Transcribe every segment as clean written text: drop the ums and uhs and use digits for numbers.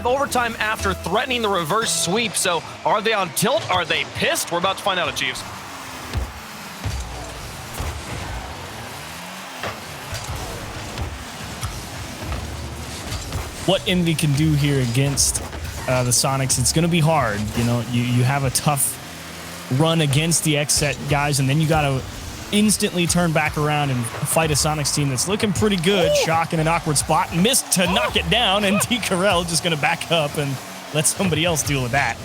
overtime after threatening the reverse sweep. So are they on tilt? Are they pissed? We're about to find out, Chiefs. What EnVy can do here against the Sonics, it's going to be hard. You know, you have a tough run against the X-Set guys, and then you got to instantly turn back around and fight a Sonics team that's looking pretty good. Ooh. Shock in an awkward spot, missed to knock it down, and T-Carell just going to back up and let somebody else deal with that.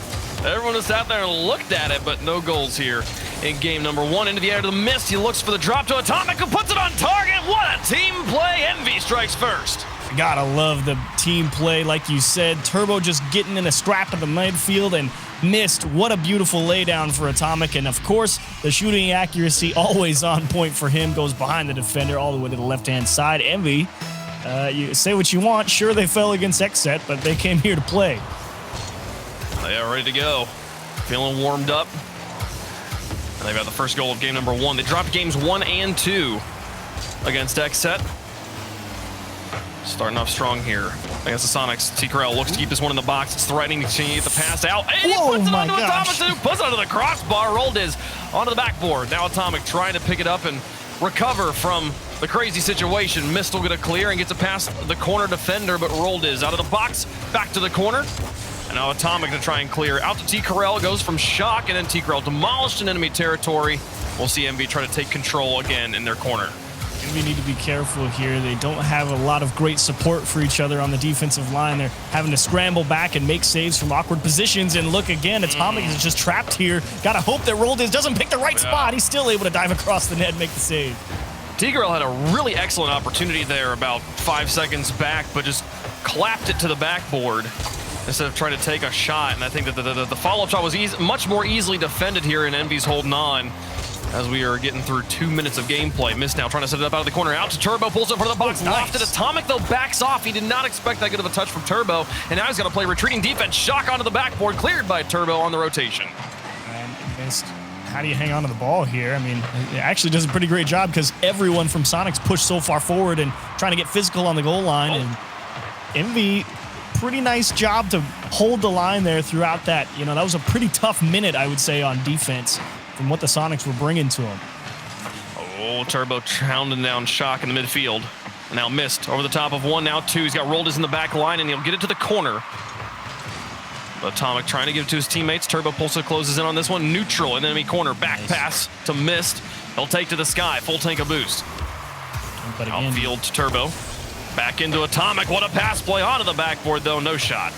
Everyone just sat there and looked at it, but no goals here in game number 1. Into the air to the mist, he looks for the drop to Atomic, who puts it on target. What a team play. EnVy strikes first. Gotta love the team play, like you said. Turbo just getting in a scrap of the midfield and missed. What a beautiful laydown for Atomic. And of course, the shooting accuracy always on point for him. Goes behind the defender all the way to the left-hand side. EnVy, you say what you want. Sure, they fell against X-Set, but they came here to play. They are ready to go. Feeling warmed up. And they've got the first goal of game number 1. They dropped games 1 and 2 against X-Set. Starting off strong here against the Sonics. T-Carell looks to keep this one in the box. It's threatening to get the pass out. And he puts it onto Atomic, who puts it onto the crossbar. Rolled his onto the backboard. Now Atomic trying to pick it up and recover from the crazy situation. Mist will get a clear and gets it past the corner defender, but rolled is out of the box, back to the corner. And now Atomic to try and clear. Out to T-Carell, goes from Shock, and then T-Carell demolished in enemy territory. We'll see EnVy try to take control again in their corner. We need to be careful here. They don't have a lot of great support for each other on the defensive line. They're having to scramble back and make saves from awkward positions. And look again, Atomic is just trapped here. Gotta hope that Roldiz doesn't pick the right spot. He's still able to dive across the net and make the save. T-Carell had a really excellent opportunity there about 5 seconds back, but just clapped it to the backboard instead of trying to take a shot. And I think that the follow-up shot was much more easily defended here, and EnVy's holding on as we are getting through 2 minutes of gameplay. Mist now trying to set it up out of the corner. Out to Turbo, pulls it for the box. Lofted. Atomic, though, backs off. He did not expect that good of a touch from Turbo, and now he's got to play retreating defense. Shock onto the backboard, cleared by Turbo on the rotation. And Mist, how do you hang on to the ball here? I mean, it actually does a pretty great job because everyone from Sonics pushed so far forward and trying to get physical on the goal line. And EnVy, pretty nice job to hold the line there throughout that. You know, that was a pretty tough minute, I would say, on defense from what the Sonics were bringing to him. Oh, Turbo hounding down Shock in the midfield. And now Mist over the top of 1, now 2. He's got Roldiz in the back line, and he'll get it to the corner. Atomic trying to give it to his teammates. Turbo Pulsa closes in on this one. Neutral in enemy corner. Back pass to Mist. He'll take to the sky. Full tank of boost. But again, outfield to Turbo. Back into Atomic. What a pass play onto the backboard, though. No shot.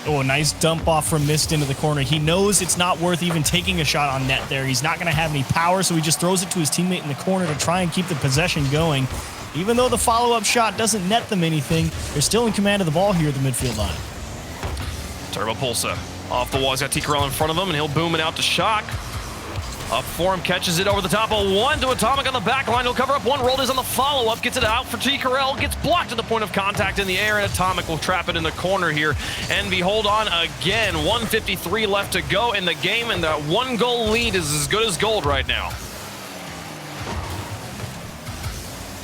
Oh, a nice dump off from Mist into the corner. He knows it's not worth even taking a shot on net there. He's not going to have any power, so he just throws it to his teammate in the corner to try and keep the possession going. Even though the follow-up shot doesn't net them anything, they're still in command of the ball here at the midfield line. Turbo Pulsa off the wall. He's got T-Carell in front of him, and he'll boom it out to Shock. Up for him, catches it over the top of 1 to Atomic on the back line. He'll cover up 1. Roldiz on the follow-up, gets it out for T-Carell, gets blocked at the point of contact in the air, and Atomic will trap it in the corner here. EnVy hold on again. 1:53 left to go in the game, and that 1-goal lead is as good as gold right now.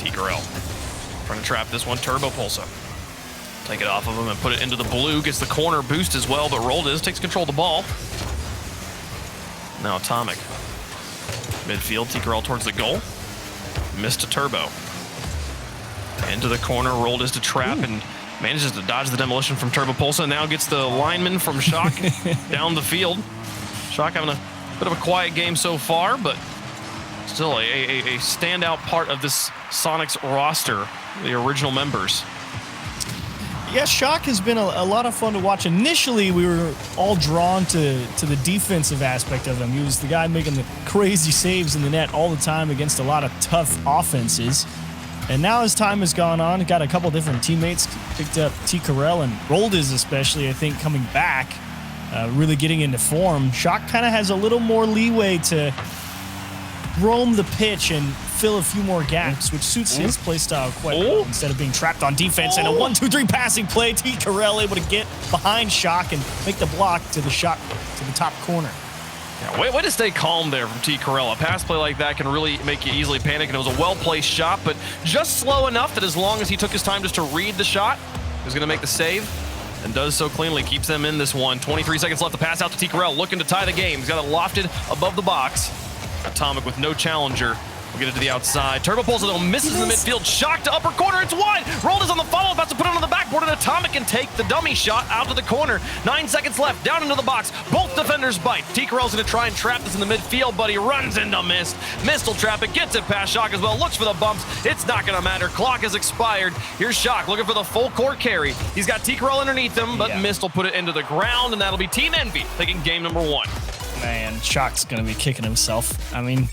T-Carell trying to trap this one. Turbo Pulsa. Take it off of him and put it into the blue. Gets the corner boost as well, but Roldiz takes control of the ball. Now Atomic. Midfield, T-Carell towards the goal. Missed to Turbo. Into the corner, Roldiz to trap and manages to dodge the demolition from Turbo Pulsa. Now gets the lineman from Shock down the field. Shock having a bit of a quiet game so far, but still a standout part of this Sonics roster, the original members. Yeah, Shock has been a lot of fun to watch. Initially, we were all drawn to the defensive aspect of him. He was the guy making the crazy saves in the net all the time against a lot of tough offenses. And now as time has gone on, got a couple different teammates, picked up T-Carell and Roldiz especially, I think, coming back, really getting into form. Shock kind of has a little more leeway to roam the pitch and fill a few more gaps, which suits his play style quite well instead of being trapped on defense. And a 1-2-3 passing play. T-Carell able to get behind Shock and make the block to the shot to the top corner. Yeah, way to stay calm there from T-Carell. A pass play like that can really make you easily panic, and it was a well-placed shot, but just slow enough that as long as he took his time just to read the shot, he was going to make the save. and does so cleanly, keeps them in this one. 23 seconds left. The pass out to T-Corell, looking to tie the game. He's got it lofted above the box. Atomic with no challenger. We'll get it to the outside. Turbo pulls it, though, misses in the midfield. Shock to upper corner, it's wide. Rold is on the follow, about to put it on the backboard, and Atomic can take the dummy shot out to the corner. 9 seconds left, down into the box. Both defenders bite. T-Corell's gonna try and trap this in the midfield, but he runs into Mist. Mist will trap it, gets it past Shock as well, looks for the bumps. It's not gonna matter, clock has expired. Here's Shock looking for the full court carry. He's got T-Corell underneath him, but Mist will put it into the ground, and that'll be Team EnVy taking game number 1. Man, Shock's gonna be kicking himself. I mean,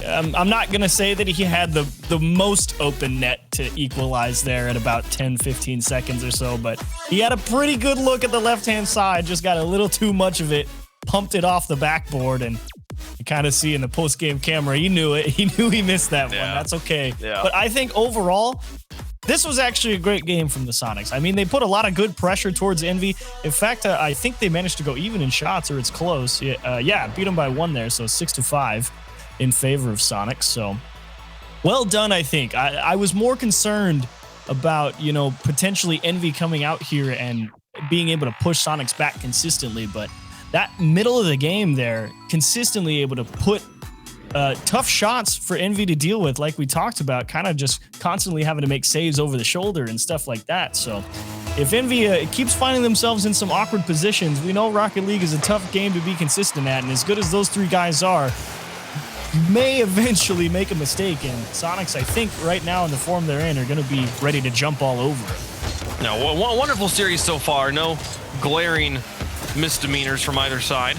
I'm not going to say that he had the most open net to equalize there at about 10-15 seconds or so, but he had a pretty good look at the left-hand side, just got a little too much of it, pumped it off the backboard, and you kind of see in the post-game camera, he knew it. He knew he missed that one. That's okay. Yeah. But I think overall, this was actually a great game from the Sonics. I mean, they put a lot of good pressure towards EnVy. In fact, I think they managed to go even in shots, or it's close. Beat them by 1 there, so 6-5. In favor of Sonics, so well done, I think. I was more concerned about, potentially EnVy coming out here and being able to push Sonics back consistently, but that middle of the game there, consistently able to put tough shots for EnVy to deal with, like we talked about, kind of just constantly having to make saves over the shoulder and stuff like that. So if EnVy keeps finding themselves in some awkward positions, we know Rocket League is a tough game to be consistent at, and as good as those 3 guys are, you may eventually make a mistake, and Sonics, I think, right now in the form they're in, are going to be ready to jump all over it. No, wonderful series so far. No glaring misdemeanors from either side.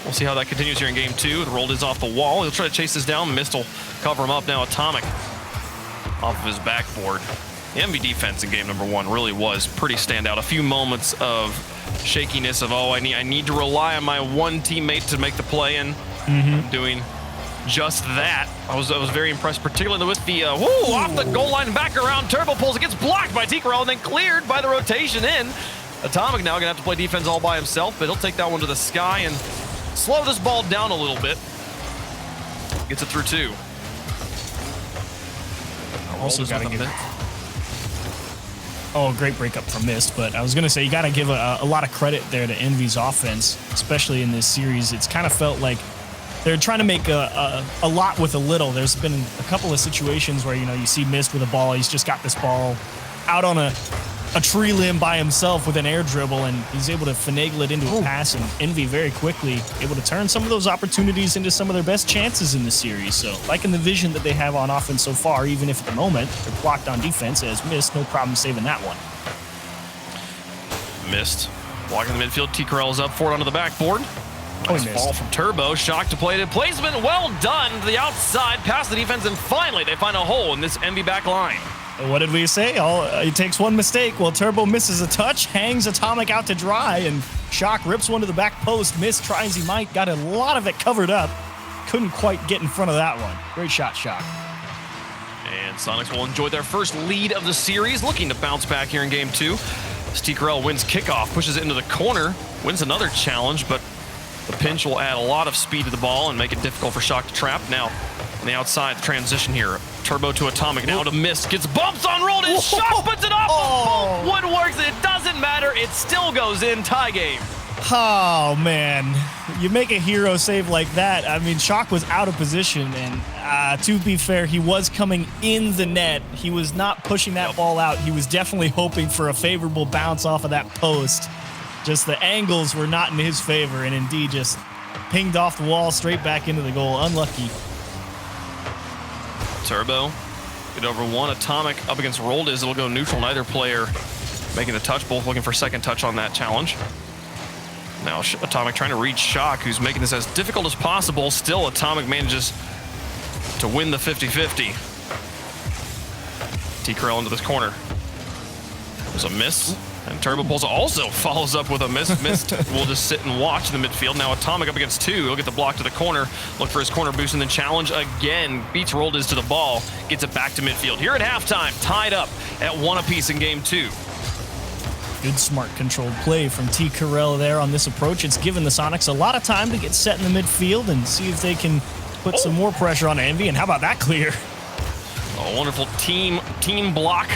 We'll see how that continues here in game 2. The roll is off the wall. He'll try to chase this down. Mist will cover him up now. Atomic off of his backboard. The EnVy defense in game number 1 really was pretty standout. A few moments of shakiness of, I need to rely on my one teammate to make the play, and doing just that. I was very impressed, particularly with the off the goal line, back around, turbo pulls. It gets blocked by T-Corell and then cleared by the rotation in. Atomic now gonna have to play defense all by himself, but he'll take that one to the sky and slow this ball down a little bit. Gets it through 2. Also got to give it. Great breakup from Mist, but I was going to say, you got to give a lot of credit there to EnVy's offense, especially in this series. It's kind of felt like they're trying to make a lot with a little. There's been a couple of situations where, you see Mist with a ball. He's just got this ball out on a tree limb by himself with an air dribble, and he's able to finagle it into a pass, and EnVy very quickly able to turn some of those opportunities into some of their best chances in the series. So liking the vision that they have on offense so far, even if at the moment they're blocked on defense, as Mist, no problem saving that one. Mist blocking the midfield. T-Corell is up for it onto the backboard. Nice ball from Turbo. Shock to play. Placement well done to the outside, past the defense, and finally they find a hole in this EnVy back line. What did we say? It takes one mistake. Well, Turbo misses a touch, hangs Atomic out to dry, and Shock rips one to the back post. Mist tries he might, got a lot of it covered up. Couldn't quite get in front of that one. Great shot, Shock. And Sonics will enjoy their first lead of the series, looking to bounce back here in game 2. T-Corell wins kickoff, pushes it into the corner, wins another challenge, but the pinch will add a lot of speed to the ball and make it difficult for Shock to trap. Now, on the outside, the transition here. Turbo to Atomic, now to Mist. Gets bumps on roll, and Shock puts it off. Both woodworks, it doesn't matter. It still goes in. Tie game. Oh, man. You make a hero save like that. I mean, Shock was out of position, and to be fair, he was coming in the net. He was not pushing that ball out. He was definitely hoping for a favorable bounce off of that post. Just the angles were not in his favor, and indeed just pinged off the wall straight back into the goal. Unlucky. Turbo, get over 1. Atomic up against Roldiz. It'll go neutral. Neither player making the touch. Both looking for second touch on that challenge. Now Atomic trying to reach Shock, who's making this as difficult as possible. Still, Atomic manages to win the 50-50. T-Corell into this corner. There's a miss. And Turbo Pulse also follows up with a miss. Mist will just sit and watch in the midfield. Now Atomic up against 2. He'll get the block to the corner. Look for his corner boost and then challenge again. Beats Roldiz to the ball. Gets it back to midfield. Here at halftime, tied up at 1 apiece in game 2. Good smart controlled play from T-Corell there on this approach. It's given the Sonics a lot of time to get set in the midfield and see if they can put some more pressure on EnVy. And how about that clear? A wonderful team block.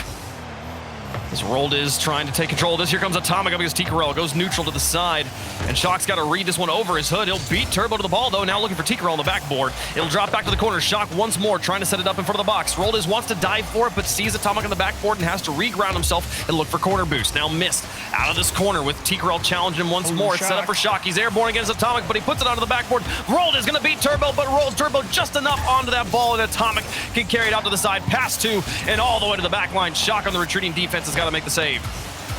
As Rold is trying to take control of this. Here comes Atomic up against T-Corell. Goes neutral to the side. And Shock's got to read this one over his hood. He'll beat Turbo to the ball, though. Now looking for T-Corell on the backboard. It'll drop back to the corner. Shock once more, trying to set it up in front of the box. Rold wants to dive for it, but sees Atomic on the backboard and has to reground himself and look for corner boost. Now missed out of this corner with T-Corell challenging him once more. It's set up for Shock. He's airborne against Atomic, but he puts it onto the backboard. Rold is going to beat Turbo, but rolls Turbo just enough onto that ball, and Atomic can carry it out to the side, pass two, and all the way to the back line. Shock on the retreating defense has got to make the save.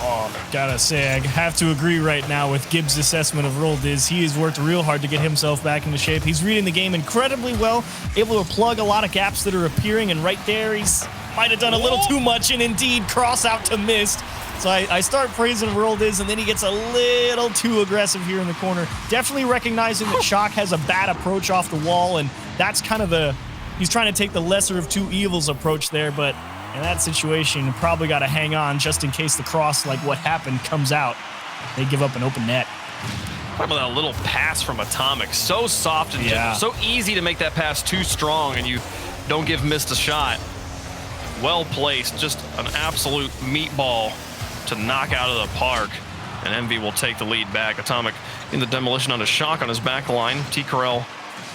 Oh, gotta say, I have to agree right now with Gibbs' assessment of Rold. He has worked real hard to get himself back into shape. He's reading the game incredibly well, able to plug a lot of gaps that are appearing, and right there, he's might have done a little too much, and indeed, cross out to missed. So I start praising Rold, and then he gets a little too aggressive here in the corner. Definitely recognizing that Shock has a bad approach off the wall, and that's kind of he's trying to take the lesser of two evils approach there, but in that situation, you probably got to hang on just in case the cross, like what happened, comes out. They give up an open net. Talk about that little pass from Atomic. So soft and gentle. So easy to make that pass too strong, and you don't give missed a shot. Well placed. Just an absolute meatball to knock out of the park. And EnVy will take the lead back. Atomic in the demolition on a Shock on his back line. T-Corell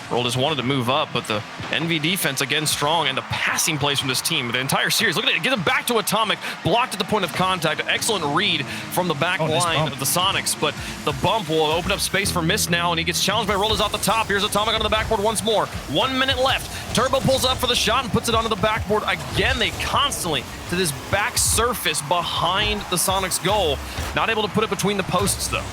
Rold wanted to move up, but the EnVy defense again strong, and the passing plays from this team the entire series. Look at it, get him back to Atomic, blocked at the point of contact. Excellent read from the back line of the Sonics, but the bump will open up space for Mist now, and he gets challenged by Rold off the top. Here's Atomic onto the backboard once more. 1 minute left. Turbo pulls up for the shot and puts it onto the backboard. Again, they constantly to this back surface behind the Sonics goal. Not able to put it between the posts, though.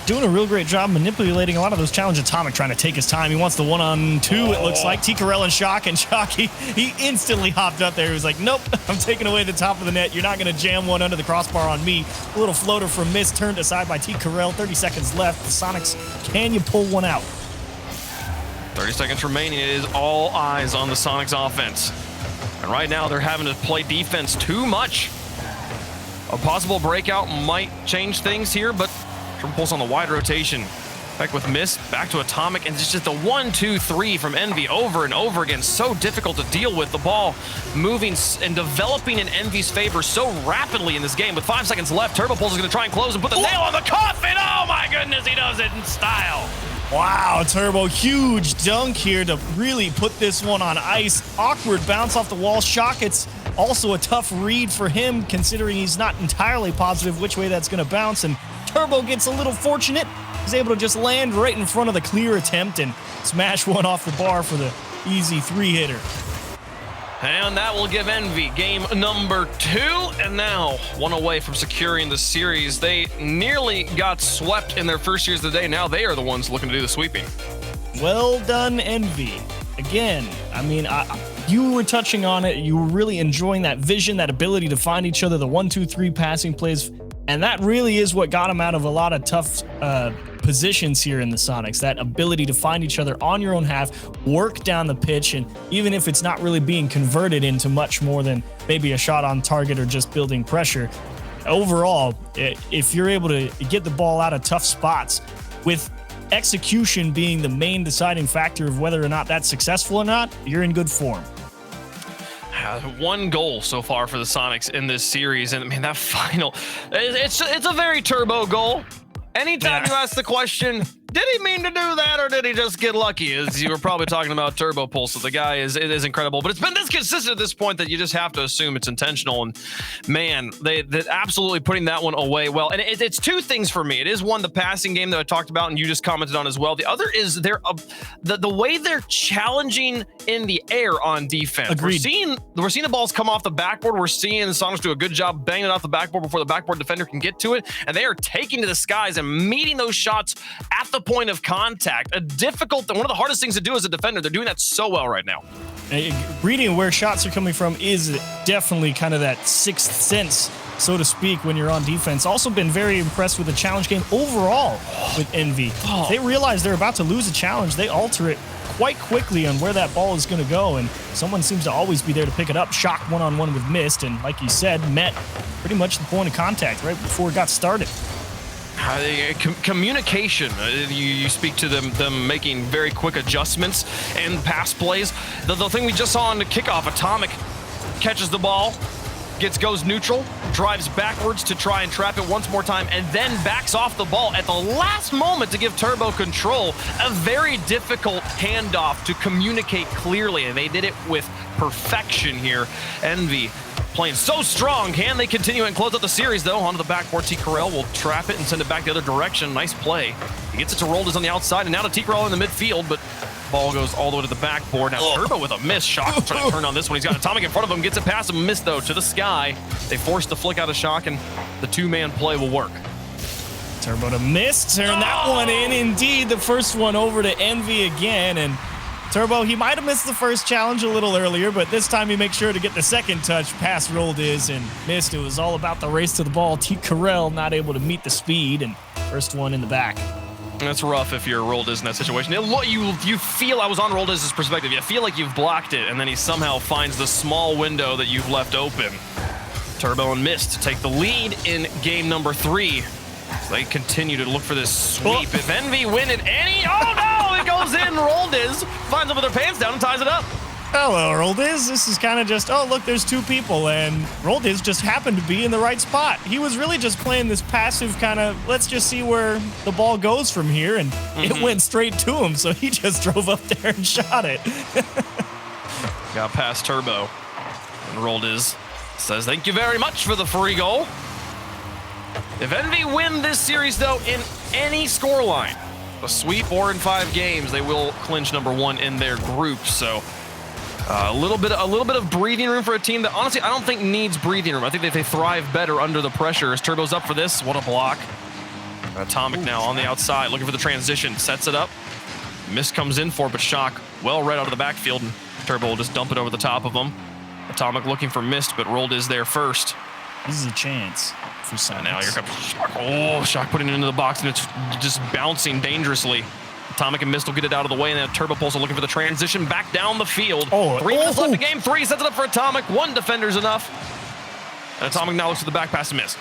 Doing a real great job manipulating a lot of those challenges. Atomic trying to take his time. He wants the 1-on-2, it looks like. T-Corell and Shock, he instantly hopped up there. He was like, nope, I'm taking away the top of the net. You're not going to jam one under the crossbar on me. A little floater from Mist turned aside by T-Corell. 30 seconds left. The Sonics, can you pull one out? 30 seconds remaining. It is all eyes on the Sonics offense. And right now, they're having to play defense too much. A possible breakout might change things here, but Triple pulse on the wide rotation. Back with Mist, back to Atomic, and it's just the 1-2-3 from EnVy over and over again. So difficult to deal with. The ball moving and developing in EnVy's favor so rapidly in this game. With 5 seconds left, Turbo Pulse is going to try and close and put the nail on the coffin. Oh my goodness, he does it in style. Wow, Turbo, huge dunk here to really put this one on ice. Awkward bounce off the wall. Shock, it's also a tough read for him, considering he's not entirely positive which way that's going to bounce, and Turbo gets a little fortunate. He's able to just land right in front of the clear attempt and smash one off the bar for the easy three-hitter. And that will give EnVy game number 2, and now one away from securing the series. They nearly got swept in their first series of the day. Now they are the ones looking to do the sweeping. Well done, EnVy. Again, I mean, you were touching on it. You were really enjoying that vision, that ability to find each other, the 1-2-3 passing plays. And that really is what got him out of a lot of tough positions here in the Sonics. That ability to find each other on your own half, work down the pitch, and even if it's not really being converted into much more than maybe a shot on target or just building pressure, overall, if you're able to get the ball out of tough spots, with execution being the main deciding factor of whether or not that's successful or not, you're in good form. One goal so far for the Sonics in this series, and I mean that final, it's a very Turbo goal. Anytime you ask the question, did he mean to do that or did he just get lucky? As you were probably talking about Turbo Pulse, so the guy is incredible. But it's been this consistent at this point that you just have to assume it's intentional. And man, they're absolutely putting that one away well. And it's two things for me. It is one, the passing game that I talked about and you just commented on as well. The other is the way they're challenging in the air on defense. Agreed. We're seeing the balls come off the backboard. We're seeing the Sonics do a good job banging it off the backboard before the backboard defender can get to it. And they are taking to the skies and meeting those shots at the point of contact. One of the hardest things to do as a defender. They're doing that so well right now. Reading where shots are coming from is definitely kind of that sixth sense, so to speak, when you're on defense. Also been very impressed with the challenge game overall with EnVy. They realize they're about to lose a challenge. They alter it quite quickly on where that ball is going to go, and someone seems to always be there to pick it up. Shock one-on-one with Mist, and like you said, met pretty much the point of contact right before it got started. Communication, you speak to them making very quick adjustments and pass plays. The thing we just saw on the kickoff, Atomic catches the ball, goes neutral, drives backwards to try and trap it once more time, and then backs off the ball at the last moment to give Turbo control. A very difficult handoff to communicate clearly, and they did it with perfection here. EnVy playing so strong. Can they continue and close out the series, though? Onto the backboard, T-Corell will trap it and send it back the other direction. Nice play. He gets it to Roldez on the outside, and now to T-Corell in the midfield, but ball goes all the way to the backboard. Now Turbo with a miss. Shock trying to turn on this one. He's got Atomic in front of him, gets it past him, miss though to the sky. They force the flick out of Shock, and the two-man play will work. Turbo to miss, turn that one in. Indeed, the first one over to EnVy again, and Turbo, he might have missed the first challenge a little earlier, but this time he makes sure to get the second touch past Roldez and missed. It was all about the race to the ball. T-Corell not able to meet the speed, and first one in the back. That's rough if you're Roldez in that situation. You feel, I was on Roldez's perspective, you feel like you've blocked it, and then he somehow finds the small window that you've left open. Turbo and Mist to take the lead in game number 3. So they continue to look for this sweep. If EnVy win it oh no, it goes in. Roldez finds them with their pants down and ties it up. Hello, Roldez. This is kind of just, oh, look, there's two people, and Roldez just happened to be in the right spot. He was really just playing this passive kind of, let's just see where the ball goes from here, and it went straight to him, so he just drove up there and shot it. Got past Turbo, and Roldez says, thank you very much for the free goal. If EnVy win this series, though, in any scoreline, a sweep or in 5 games, they will clinch #1 in their group, so a little bit of breathing room for a team that honestly I don't think needs breathing room. I think that they thrive better under the pressure. As Turbo's up for this, what a block. Atomic now on the outside, looking for the transition, sets it up. Mist comes in for it, but Shock well right out of the backfield, and Turbo will just dump it over the top of him. Atomic looking for Mist, but Roldez there first. This is a chance for Soniqs. And now here comes Shock. Oh, Shock putting it into the box, and it's just bouncing dangerously. Atomic and Mist will get it out of the way, and then Turbo Pulse are looking for the transition back down the field. 3 minutes left in game 3, sets it up for Atomic. 1 defender's enough. And Atomic now looks for the back pass to Mist.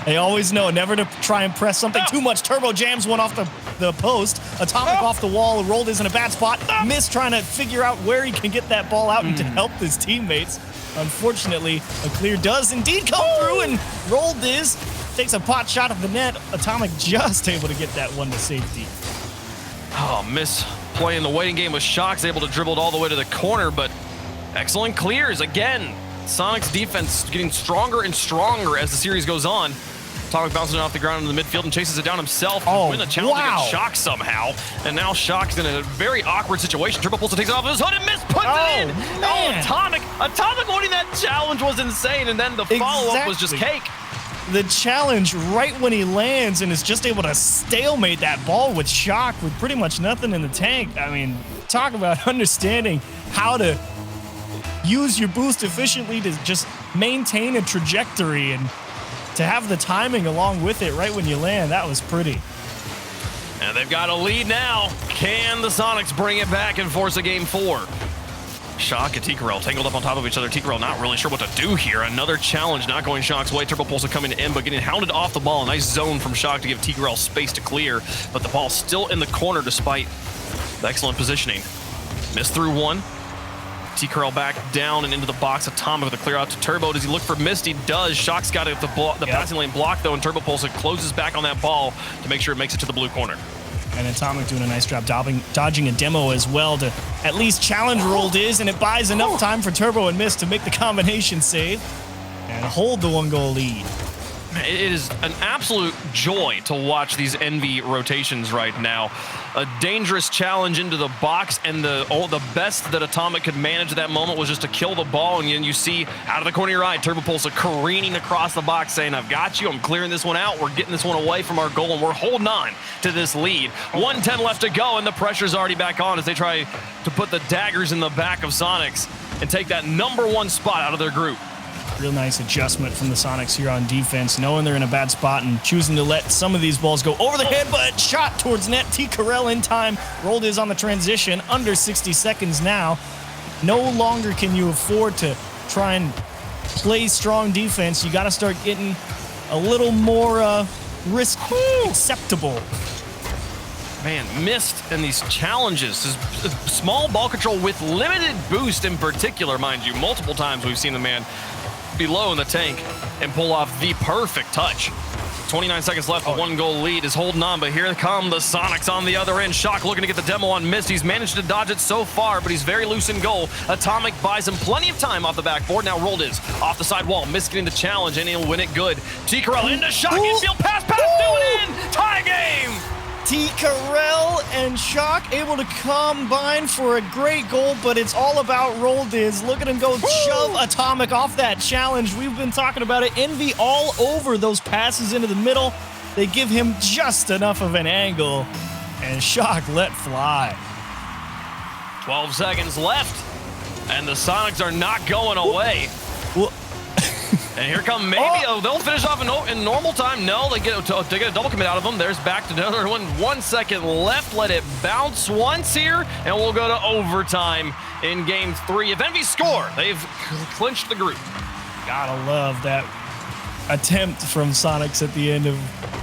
They always know never to try and press something too much. Turbo jams one off the post. Atomic off the wall. Roldez in a bad spot. Mist trying to figure out where he can get that ball out and to help his teammates. Unfortunately, a clear does indeed come through, and Roldez takes a pot shot at the net. Atomic just able to get that one to safety. Oh, Mist playing the waiting game with Shock's able to dribble it all the way to the corner, but excellent clears again. Soniqs defense getting stronger and stronger as the series goes on. Atomic bouncing it off the ground in the midfield and chases it down himself. Win the challenge against Shock somehow. And now Shock's in a very awkward situation. Turbo Pulse takes it off his hood and Mist puts it in. Man. Atomic winning that challenge was insane, and then the follow-up was just cake. The challenge right when he lands and is just able to stalemate that ball with Shock with pretty much nothing in the tank. I mean, talk about understanding how to use your boost efficiently to just maintain a trajectory and to have the timing along with it right when you land. That was pretty. And they've got a lead now. Can the Soniqs bring it back and force a game 4? Shock and T-Corell tangled up on top of each other. T-Corell not really sure what to do here. Another challenge not going Shock's way. Turbo Pulse coming in, but getting hounded off the ball. A nice zone from Shock to give T-Corell space to clear, but the ball still in the corner despite the excellent positioning. Missed through 1. T-Corell back down and into the box. Atomic with a clear out to Turbo. Does he look for Mist? He does. Shock's got it at the passing lane block, though, and Turbo Pulse closes back on that ball to make sure it makes it to the blue corner. And Atomic doing a nice job dodging a demo as well to at least challenge Roldez, and it buys enough time for Turbo and Mist to make the combination save and hold the 1-goal lead. It is an absolute joy to watch these EnVy rotations right now. A dangerous challenge into the box, and the best that Atomic could manage at that moment was just to kill the ball, and you see out of the corner of your eye, Turbo Pulse careening across the box saying, I've got you, I'm clearing this one out, we're getting this one away from our goal, and we're holding on to this lead. 1:10 left to go, and the pressure's already back on as they try to put the daggers in the back of Soniqs and take that #1 spot out of their group. Real nice adjustment from the Soniqs here on defense, knowing they're in a bad spot and choosing to let some of these balls go over the head, but shot towards net. T-Corell in time. Roldez on the transition. Under 60 seconds now. No longer can you afford to try and play strong defense. You got to start getting a little more risk acceptable. Man, Mist and these challenges, small ball control with limited boost in particular, mind you. Multiple times we've seen the man below in the tank and pull off the perfect touch. 29 seconds left, the 1-goal lead is holding on, but here come the Sonics on the other end. Shock looking to get the demo on Mist. He's managed to dodge it so far, but he's very loose in goal. Atomic buys him plenty of time off the backboard. Now rolled is off the side wall. Mist getting the challenge, and he'll win it good. T-Corral into Shock, infield pass, do it in! Tie game! T-Corral and Shock able to combine for a great goal, but it's all about Roldiz. Look at him go shove Atomic off that challenge. We've been talking about it. EnVy all over those passes into the middle. They give him just enough of an angle, and Shock let fly. 12 seconds left, and the Sonics are not going away. And here come they'll finish off in normal time. No, they get a double commit out of them. There's back to another one. 1 second left. Let it bounce once here, and we'll go to overtime in game 3. If EnVy score, they've clinched the group. Gotta love that attempt from Sonics at the end of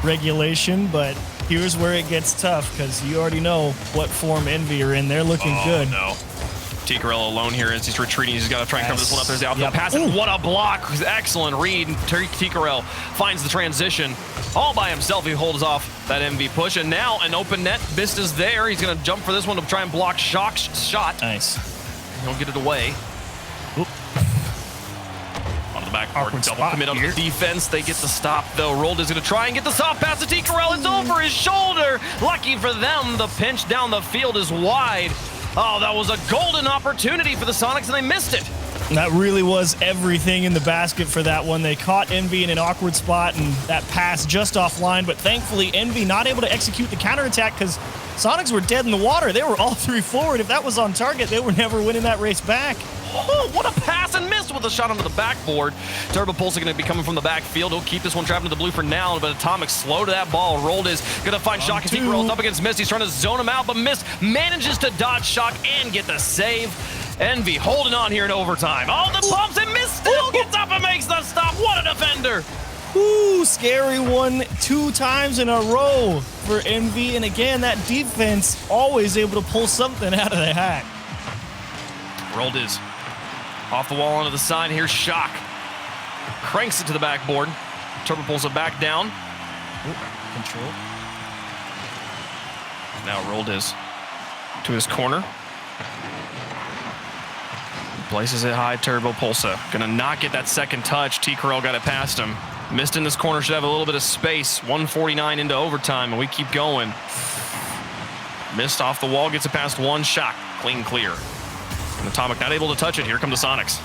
regulation, but here's where it gets tough because you already know what form EnVy are in. They're looking good. No. T-Corral alone here as he's retreating. He's got to try and cover this one up. There's the outfield pass. And what a block. Excellent read. T-Corral finds the transition all by himself. He holds off that EnVy push. And now an open net. Mist is there. He's going to jump for this one to try and block Shock's shot. Nice. He'll get it away. On the backboard. Double commit on the defense. They get the stop, though. Rolled is going to try and get the soft pass to T-Corral. It's over his shoulder. Lucky for them, the pinch down the field is wide. Oh, that was a golden opportunity for the Sonics, and they missed it. That really was everything in the basket for that one. They caught EnVy in an awkward spot, and that pass just offline, but thankfully EnVy not able to execute the counterattack because Sonics were dead in the water. They were all three forward. If that was on target, they were never winning that race back. Oh, what a pass and miss with a shot onto the backboard. Turbo Pulse going to be coming from the backfield. He'll keep this one trapped into the blue for now, but Atomic slow to that ball. Rolled is going to find Shock as he rolls up against Mist. He's trying to zone him out, but Mist manages to dodge Shock and get the save. EnVy holding on here in overtime. Oh, the bumps, and Mist still gets up and makes the stop. What a defender. Ooh, scary one 2 times in a row for EnVy. And again, that defense always able to pull something out of the hat. Rolled is off the wall onto the side. Here's Shock. Cranks it to the backboard. Turbo pulls it back down. Control. Now Rolled is to his corner. Places it high. Turbo Pulsa. Gonna not get that second touch. T-Corral got it past him. Mist in this corner should have a little bit of space. 1:49 into overtime, and we keep going. Mist off the wall, gets it past one. Shock. Clean clear. And Atomic not able to touch it. Here come the Sonics.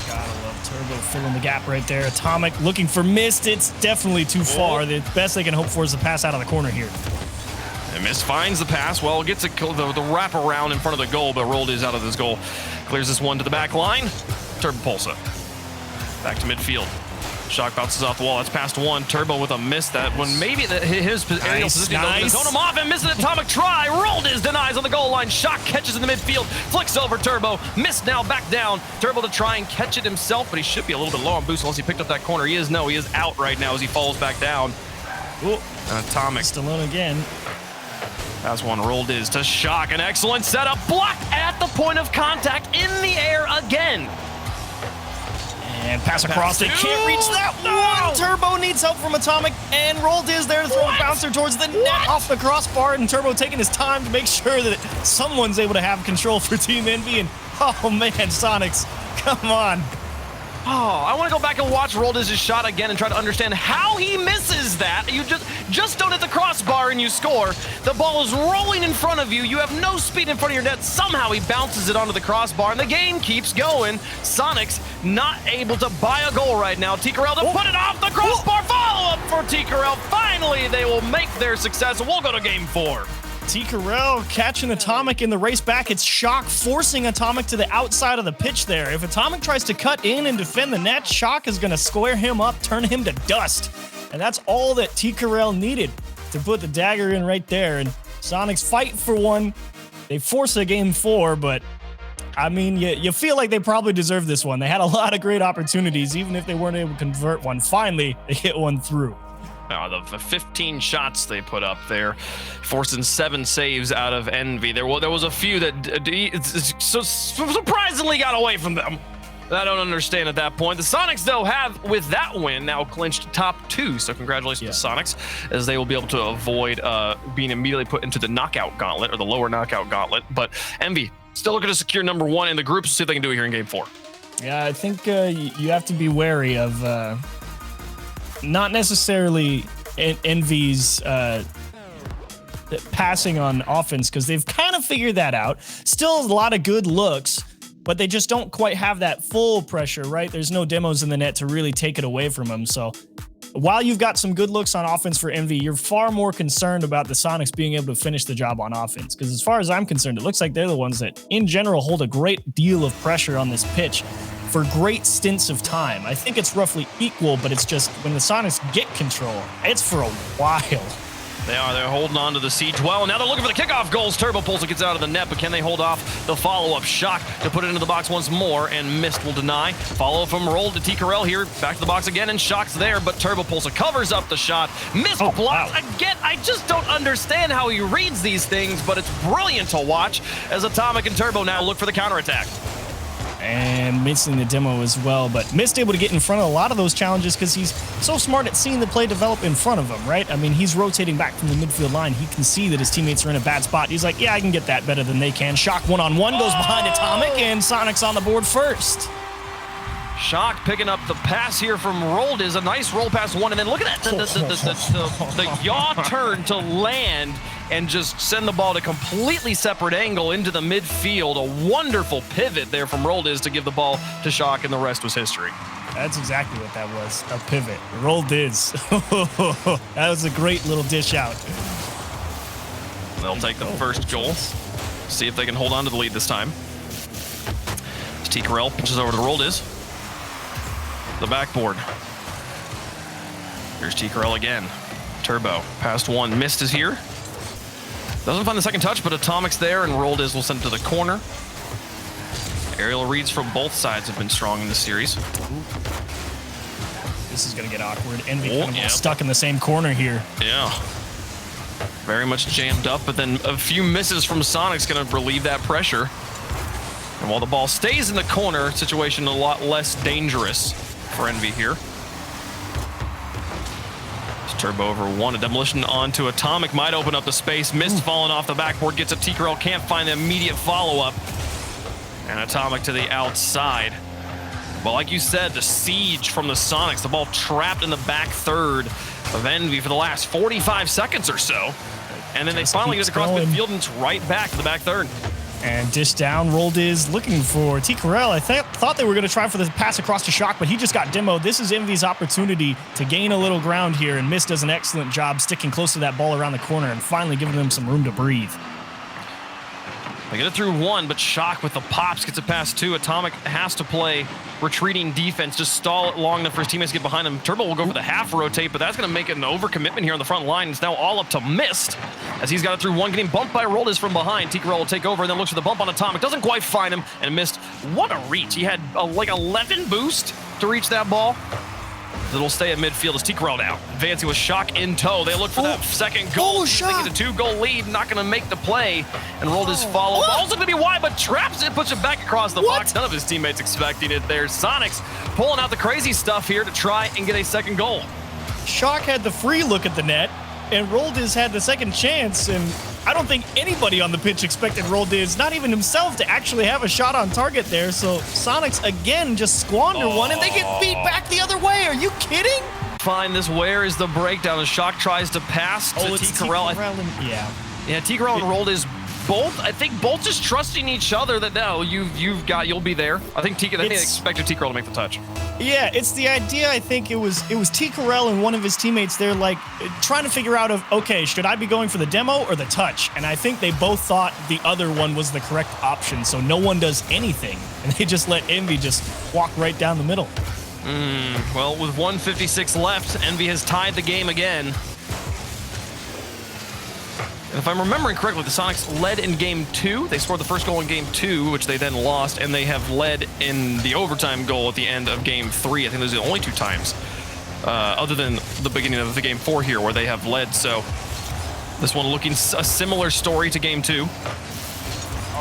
Gotta love Turbo filling the gap right there. Atomic looking for Mist. It's definitely too far. The best they can hope for is the pass out of the corner here. And Mist finds the pass. Well, gets the wrap around in front of the goal, but Rolled is out of this goal. Clears this one to the back line. Turbo Pulsa. Back to midfield. Shock bounces off the wall. That's past one. Turbo with a miss. That one, maybe his aerial position to zone him off and miss an Atomic try. Rolled is denies on the goal line. Shock catches in the midfield. Flicks over Turbo. Missed now back down. Turbo to try and catch it himself, but he should be a little bit low on boost unless he picked up that corner. He is out right now as he falls back down. Ooh, Atomic. Still alone again. That's one. Rolled is to Shock. An excellent setup. Blocked at the point of contact in the air again. And pass across. They can't reach that one. Turbo needs help from Atomic, and Rolled is there to throw a bouncer towards the net off the crossbar, and Turbo taking his time to make sure that someone's able to have control for Team EnVy. And oh man, Sonics, come on. Oh, I want to go back and watch Rolled his shot again and try to understand how he misses that. You just don't hit the crossbar and you score. The ball is rolling in front of you. You have no speed in front of your net. Somehow he bounces it onto the crossbar, and the game keeps going. Sonics not able to buy a goal right now. T-Corral to put it off the crossbar. Follow-up for T-Corral. Finally, they will make their success. We'll go to game 4. T-Corral catching Atomic in the race back. It's Shock forcing Atomic to the outside of the pitch there. If Atomic tries to cut in and defend the net, Shock is going to square him up, turn him to dust. And that's all that T-Corral needed to put the dagger in right there. And Sonics fight for one. They force a game 4, but I mean, you feel like they probably deserved this one. They had a lot of great opportunities, even if they weren't able to convert one. Finally, they hit one through. The 15 shots they put up there, forcing 7 saves out of EnVy. There was a few that surprisingly got away from them. I don't understand at that point. The Sonics, though, have, with that win, now clinched top 2. So congratulations to Sonics, as they will be able to avoid being immediately put into the knockout gauntlet, or the lower knockout gauntlet. But EnVy still looking to secure number 1 in the group. See if they can do it here in Game 4. Yeah, I think you have to be wary of not necessarily EnVy's passing on offense, because they've kind of figured that out. Still a lot of good looks, but they just don't quite have that full pressure, right? There's no demos in the net to really take it away from them. So while you've got some good looks on offense for EnVy, you're far more concerned about the Sonics being able to finish the job on offense. Because as far as I'm concerned, it looks like they're the ones that, in general, hold a great deal of pressure on this pitch for great stints of time. I think it's roughly equal, but it's just when the Sonics get control, it's for a while. They're holding on to the siege well, and now they're looking for the kickoff goals. Turbo pulls it, gets out of the net, but can they hold off the follow-up? Shock to put it into the box once more, and Mist will deny. Follow from Roll to T-Carell here, back to the box again, and Shock's there, but Turbo pulls it, covers up the shot. Mist blocks again. I just don't understand how he reads these things, but it's brilliant to watch as Atomic and Turbo now look for the counterattack. And missing the demo as well, but Mist able to get in front of a lot of those challenges because he's so smart at seeing the play develop in front of him, right? I mean, he's rotating back from the midfield line. He can see that his teammates are in a bad spot. He's like, yeah, I can get that better than they can. Shock one-on-one goes behind Atomic, and Sonic's on the board first. Shock picking up the pass here from Rold is a nice roll pass one, and then look at that, the yaw turn to land and just send the ball to completely separate angle into the midfield. A wonderful pivot there from Rold is to give the ball to Shock, and the rest was history. That's exactly what that was, a pivot. Rold is. That was a great little dish out. They'll take the first goal. See if they can hold on to the lead this time. As T-Carell pitches over to Rold is. The backboard. Here's T-Carell again. Turbo, past one. Mist is here. Doesn't find the second touch, but Atomic's there, and Rolled is will send it to the corner. Aerial reads from both sides have been strong in this series. This is going to get awkward. EnVy kind of stuck in the same corner here. Yeah. Very much jammed up, but then a few misses from Sonic's going to relieve that pressure. And while the ball stays in the corner, situation a lot less dangerous for EnVy here. Turbo over one, a demolition onto Atomic, might open up the space. Mist falling off the backboard, gets a T-Carell, can't find the immediate follow-up. And Atomic to the outside. Well, like you said, the siege from the Sonics, the ball trapped in the back third of EnVy for the last 45 seconds or so. And then they finally get across midfield, and it's right back to the back third. And dish down, Rolled is looking for T-Carell. I thought they were going to try for the pass across to Shock, but he just got demoed. This is EnVy's opportunity to gain a little ground here, and Mist does an excellent job sticking close to that ball around the corner and finally giving them some room to breathe. They get it through one, but Shock with the pops gets it past two. Atomic has to play retreating defense, just stall it long enough for his teammates to get behind him. Turbo will go for the half rotate, but that's going to make it an overcommitment here on the front line. It's now all up to Mist, as he's got it through one, getting bumped by Roldis from behind. T-Carell will take over and then looks for the bump on Atomic. Doesn't quite find him, and Mist, what a reach. He had like 11 boost to reach that ball. It'll stay at midfield as T-Carell now. Advancing with Shock in tow. They look for that second goal. Taking a 2-goal lead, not going to make the play. And Roldis follow. Ball's going to be wide, but traps it, puts it back across the box. None of his teammates expecting it there. Sonics pulling out the crazy stuff here to try and get a second goal. Shock had the free look at the net, and Roldis had the second chance, and I don't think anybody on the pitch expected Roldis, not even himself, to actually have a shot on target there. So Sonics again just squander one, and they get beat back the other way. Are you kidding? Find this. Where is the breakdown? As Shock tries to pass to T-Carell. Yeah, T-Carell and Roldis both, I think both just trusting each other that no, you'll be there. I think they expected T-Carell to make the touch. Yeah, it's the idea. I think it was T-Carell and one of his teammates there, like trying to figure out okay, should I be going for the demo or the touch? And I think they both thought the other one was the correct option, so no one does anything, and they just let EnVy just walk right down the middle. Well, with 1:56 left, EnVy has tied the game again. And if I'm remembering correctly, the Sonics led in Game 2. They scored the first goal in Game 2, which they then lost, and they have led in the overtime goal at the end of Game 3. I think those are the only two times, other than the beginning of the Game 4 here, where they have led. So this one looking a similar story to Game 2.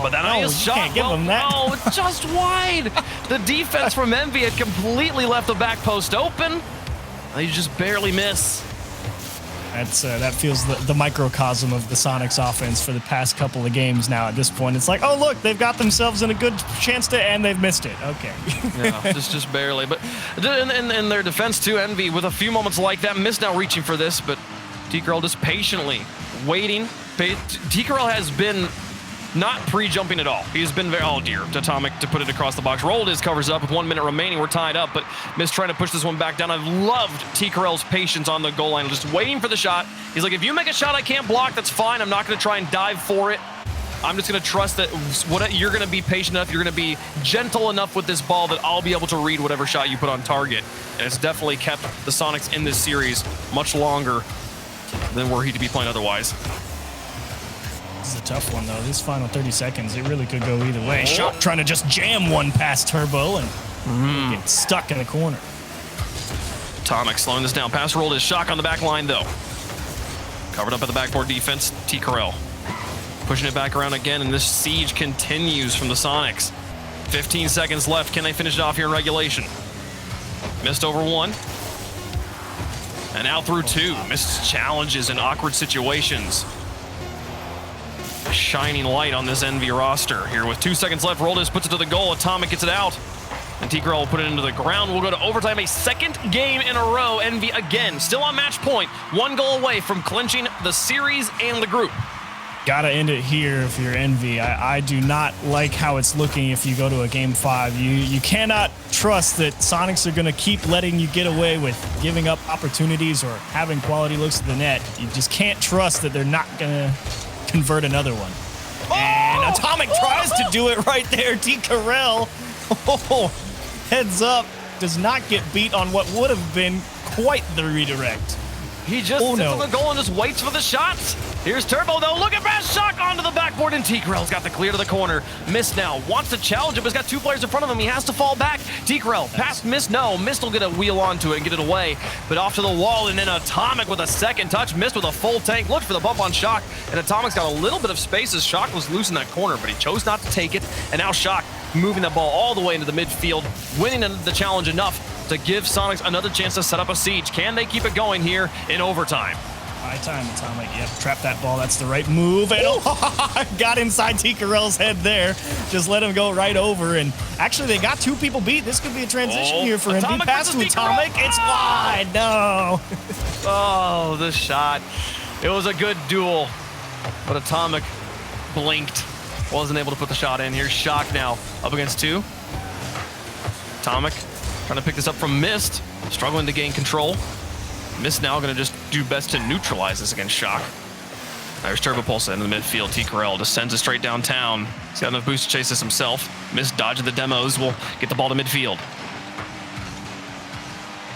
But that is shot. Can't give them that. Oh, it's just wide. The defense from EnVy had completely left the back post open. They just barely miss. That feels the microcosm of the Sonics offense for the past couple of games now at this point. It's like, oh, look, they've got themselves in a good chance to, and they've missed it. Okay. Yeah, just barely. But in their defense, too, EnVy, with a few moments like that, Mist now reaching for this, but T-Curl just patiently waiting. T-Curl has been not pre-jumping at all. He's been very, oh dear, to Atomic to put it across the box. Rolled his covers up with 1 minute remaining. We're tied up, but Mist trying to push this one back down. I've loved T-Curl's patience on the goal line, just waiting for the shot. He's like, if you make a shot I can't block, that's fine. I'm not going to try and dive for it. I'm just going to trust that you're going to be patient enough, you're going to be gentle enough with this ball that I'll be able to read whatever shot you put on target. And it's definitely kept the Sonics in this series much longer than were he to be playing otherwise. This is a tough one, though. This final 30 seconds, it really could go either way. Shock trying to just jam one past Turbo and get stuck in the corner. Atomic slowing this down. Pass rolled is Shock on the back line, though. Covered up at the backboard defense, T-Curl. Pushing it back around again, and this siege continues from the Sonics. 15 seconds left. Can they finish it off here in regulation? Missed over 1. And out through 2. Missed challenges in awkward situations. Shining light on this EnVy roster here with 2 seconds left. Roldis puts it to the goal. Atomic gets it out, and T-Curl will put it into the ground. We'll go to overtime, a second game in a row. EnVy again still on match point, 1 goal away from clinching the series and the group. Gotta end it here if you're EnVy. I do not like how it's looking if you go to a game 5. You cannot trust that Sonics are gonna keep letting you get away with giving up opportunities or having quality looks at the net. You just can't trust that they're not gonna convert another one. And Atomic tries to do it right there. T-Curl, heads up, does not get beat on what would have been quite the redirect. He just sits on the goal and just waits for the shots. Here's Turbo, though. Look at Bass Shock onto the backboard, and T-Curl's got the clear to the corner. Mist now wants to challenge him, but he's got 2 players in front of him. He has to fall back. T-Curl past Mist. No, Mist will get a wheel onto it and get it away, but off to the wall, and then Atomic with a second touch. Mist with a full tank. Looked for the bump on Shock, and Atomic's got a little bit of space as Shock was loose in that corner, but he chose not to take it, and now Shock moving that ball all the way into the midfield, winning the challenge enough to give Sonics another chance to set up a siege. Can they keep it going here in overtime? High time, Atomic. Yep, trap that ball. That's the right move. And got inside T-Curl's head there. Just let him go right over. And actually, they got 2 people beat. This could be a transition here for him. He passed to Atomic. It's wide. No. Oh, the shot. It was a good duel, but Atomic blinked. Wasn't able to put the shot in. Here's Shock now up against 2. Atomic trying to pick this up from Mist. Struggling to gain control. Mist now going to just do best to neutralize this against Shock. There's Turbo Pulse into the midfield. T-Curl just sends it straight downtown. He's got enough boost to chase this himself. Mist dodging the demos will get the ball to midfield.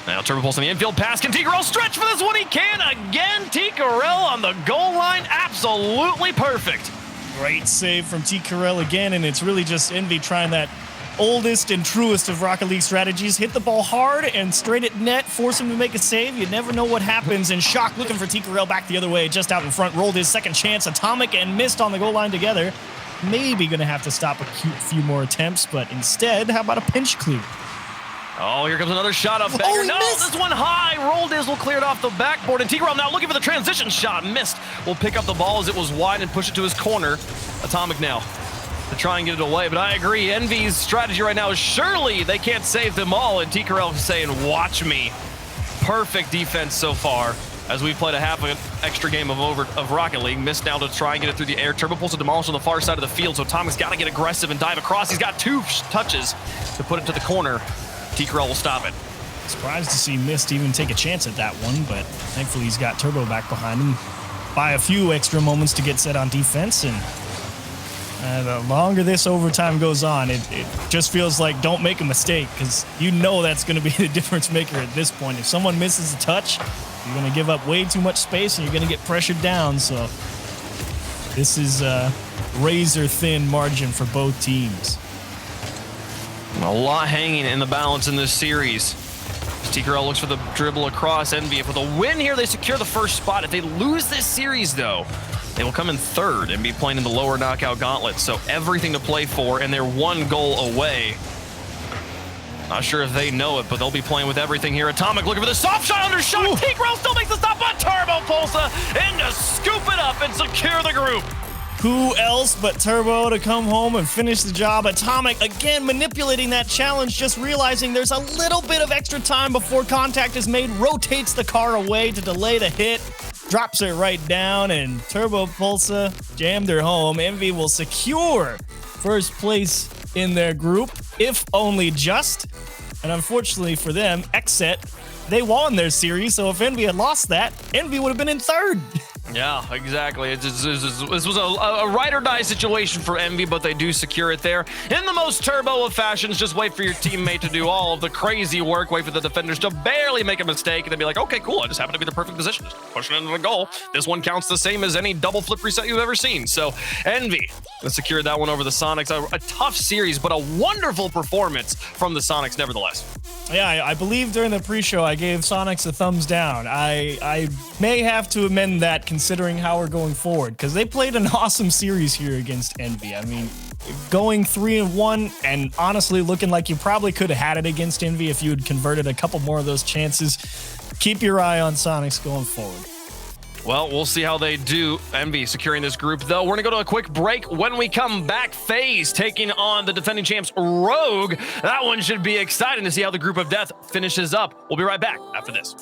Now Turbo Pulse in the infield pass. Can T-Curl stretch for this one? He can again. T-Curl on the goal line. Absolutely perfect. Great save from T-Curl again, and it's really just EnVy trying that oldest and truest of Rocket League strategies. Hit the ball hard and straight at net, force him to make a save. You never know what happens. And Shock looking for T-Curl back the other way, just out in front. Rolled his second chance. Atomic and Mist on the goal line together. Maybe going to have to stop a few more attempts, but instead, how about a pinch clear? Oh, here comes another shot up banger. No, missed. This one high. Rolled is will clear it off the backboard. And T-Curl now looking for the transition shot. Mist will pick up the ball as it was wide and push it to his corner. Atomic now to try and get it away, but I agree. EnVy's strategy right now is surely they can't save them all, and T-Curl is saying, watch me. Perfect defense so far as we've played a half an extra game of Rocket League. Missed now to try and get it through the air. Turbo Pulse to demolish on the far side of the field, so Atomic's got to get aggressive and dive across. He's got 2 touches to put it to the corner. T-Curl will stop it. Surprised to see Mist even take a chance at that one, but thankfully he's got Turbo back behind him. Buy a few extra moments to get set on defense, and the longer this overtime goes on, it just feels like don't make a mistake, because you know that's going to be the difference maker at this point. If someone misses a touch, you're going to give up way too much space and you're going to get pressured down. So this is a razor-thin margin for both teams. A lot hanging in the balance in this series. T-Curl looks for the dribble across. EnVy, if with a win here, they secure the first spot. If they lose this series, though, they will come in 3rd and be playing in the lower knockout gauntlet. So everything to play for, and they're 1 goal away Not sure if they know it, but they'll be playing with everything here. Atomic looking for the soft shot under shock. T-Growl still makes the stop, but Turbo Pulsa in to scoop it up and secure the group. Who else but Turbo to come home and finish the job? Atomic, again, manipulating that challenge, just realizing there's a little bit of extra time before contact is made, rotates the car away to delay the hit, drops it right down, and Turbo Pulsa jammed her home. EnVy will secure first place in their group, if only just. And unfortunately for them, XSET, they won their series, so if EnVy had lost that, EnVy would have been in third. Yeah, exactly. This was a ride or die situation for EnVy, but they do secure it there. In the most turbo of fashions, just wait for your teammate to do all of the crazy work, wait for the defenders to barely make a mistake, and then be like, okay, cool, I just happen to be the perfect position, just pushing it into the goal. This one counts the same as any double flip reset you've ever seen. So EnVy secured that one over the Soniqs. A tough series, but a wonderful performance from the Soniqs nevertheless. Yeah, I believe during the pre-show I gave Soniqs a thumbs down. I may have to amend that considering how we're going forward, because they played an awesome series here against EnVy. I mean, going 3-1 and honestly looking like you probably could have had it against EnVy if you had converted a couple more of those chances. Keep your eye on Soniqs going forward. Well, we'll see how they do. EnVy securing this group, though. We're going to go to a quick break. When we come back, FaZe taking on the defending champs, Rogue. That one should be exciting to see how the group of death finishes up. We'll be right back after this.